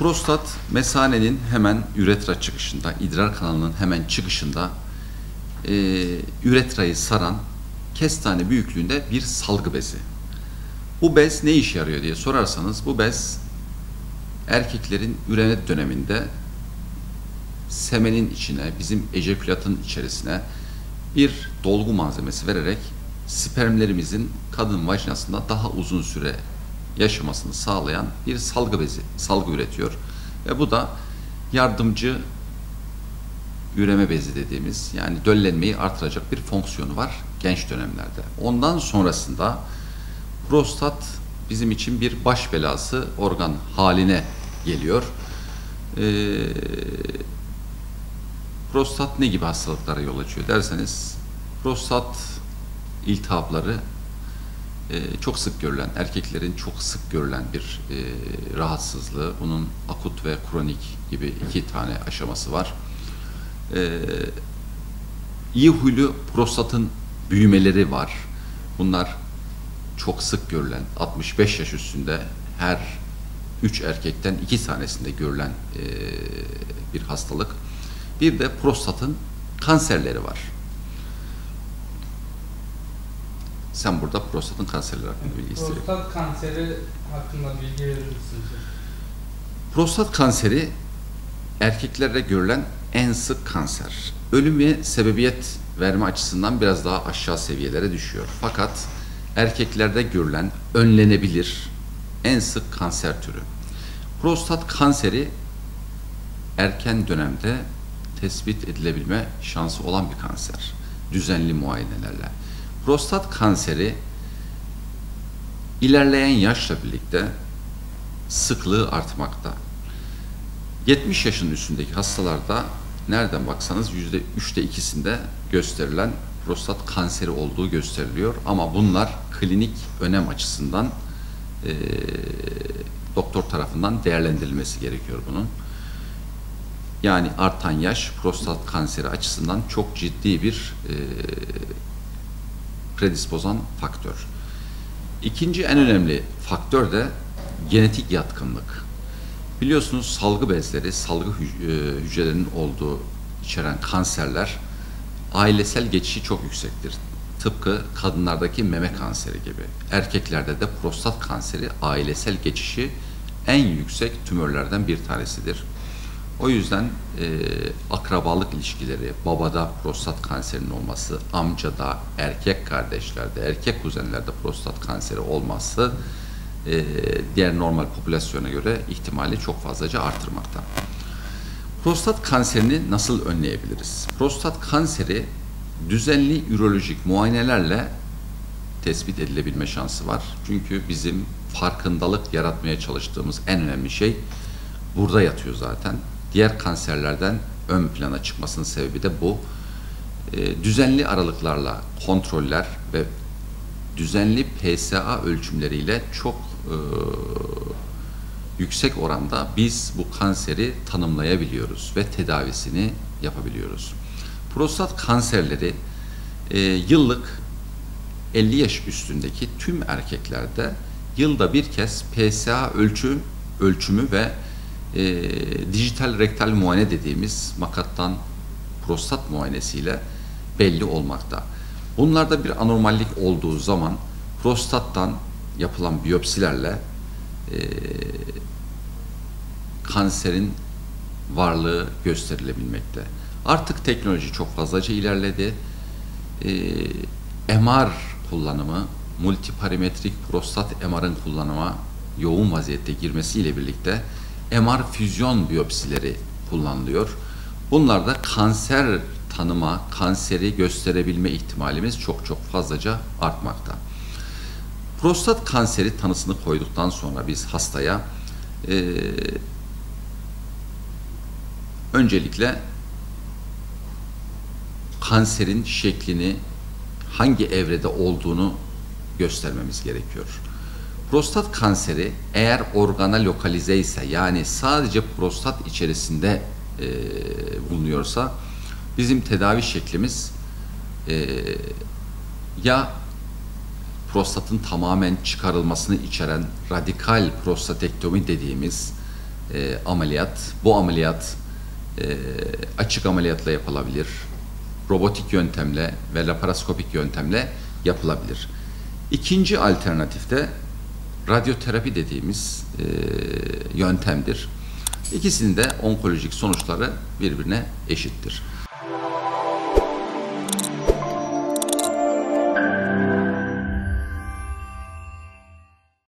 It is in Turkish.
Prostat mesanenin hemen üretra çıkışında, idrar kanalının hemen çıkışında üretrayı saran kestane büyüklüğünde bir salgı bezi. Bu bez ne işe yarıyor diye sorarsanız, bu bez erkeklerin üreme döneminde semenin içine, bizim ejekülatın içerisine bir dolgu malzemesi vererek spermlerimizin kadın vajinasında daha uzun süre yaşamasını sağlayan bir salgı bezi, salgı üretiyor. Ve bu da yardımcı üreme bezi dediğimiz, yani döllenmeyi artıracak bir fonksiyonu var genç dönemlerde. Ondan sonrasında prostat bizim için bir baş belası organ haline geliyor. Prostat ne gibi hastalıklara yol açıyor derseniz, prostat iltihapları çok sık görülen, erkeklerin çok sık görülen bir rahatsızlığı. Bunun akut ve kronik gibi iki tane aşaması var. İyi huylu prostatın büyümeleri var. Bunlar çok sık görülen, 65 yaş üstünde her 3 erkekten 2 tanesinde görülen bir hastalık. Bir de prostatın kanserleri var. Sen burada prostatın kanserleri hakkında bilgi istiyorsun. Prostat kanseri hakkında bilgi verir misiniz? Prostat kanseri erkeklerde görülen en sık kanser. Ölüm ve sebebiyet verme açısından biraz daha aşağı seviyelere düşüyor. Fakat erkeklerde görülen önlenebilir en sık kanser türü. Prostat kanseri erken dönemde tespit edilebilme şansı olan bir kanser. Düzenli muayenelerle. Prostat kanseri ilerleyen yaşla birlikte sıklığı artmakta. 70 yaşın üstündeki hastalarda nereden baksanız %3'te 2'sinde gösterilen prostat kanseri olduğu gösteriliyor. Ama bunlar klinik önem açısından doktor tarafından değerlendirilmesi gerekiyor bunun. Yani artan yaş prostat kanseri açısından çok ciddi bir predispozan faktör. İkinci en önemli faktör de genetik yatkınlık. Biliyorsunuz salgı bezleri, salgı hücrelerinin olduğu içeren kanserler ailesel geçişi çok yüksektir. Tıpkı kadınlardaki meme kanseri gibi. Erkeklerde de prostat kanseri ailesel geçişi en yüksek tümörlerden bir tanesidir. O yüzden akrabalık ilişkileri, babada prostat kanserinin olması, amcada, erkek kardeşlerde, erkek kuzenlerde prostat kanseri olması diğer normal popülasyona göre ihtimali çok fazlaca artırmakta. Prostat kanserini nasıl önleyebiliriz? Prostat kanseri düzenli ürolojik muayenelerle tespit edilebilme şansı var. Çünkü bizim farkındalık yaratmaya çalıştığımız en önemli şey burada yatıyor zaten. Diğer kanserlerden ön plana çıkmasının sebebi de bu. Düzenli aralıklarla kontroller ve düzenli PSA ölçümleriyle çok yüksek oranda biz bu kanseri tanımlayabiliyoruz ve tedavisini yapabiliyoruz. Prostat kanserleri yıllık 50 yaş üstündeki tüm erkeklerde yılda bir kez PSA ölçümü ve dijital rektal muayene dediğimiz makattan prostat muayenesiyle belli olmakta. Bunlarda bir anormallik olduğu zaman prostattan yapılan biyopsilerle kanserin varlığı gösterilebilmekte. Artık teknoloji çok fazlaca ilerledi. MR kullanımı, multiparametrik prostat MR'ın kullanıma yoğun vaziyette girmesiyle birlikte MR füzyon biyopsileri kullanılıyor. Bunlarda kanser tanıma, kanseri gösterebilme ihtimalimiz çok fazlaca artmakta. Prostat kanseri tanısını koyduktan sonra biz hastaya öncelikle kanserin şeklini, hangi evrede olduğunu göstermemiz gerekiyor. Prostat kanseri eğer organa lokalize ise, yani sadece prostat içerisinde bulunuyorsa bizim tedavi şeklimiz ya prostatın tamamen çıkarılmasını içeren radikal prostatektomi dediğimiz ameliyat. Bu ameliyat açık ameliyatla yapılabilir, robotik yöntemle ve laparoskopik yöntemle yapılabilir. İkinci alternatifte radyoterapi dediğimiz yöntemdir. İkisinin de onkolojik sonuçları birbirine eşittir.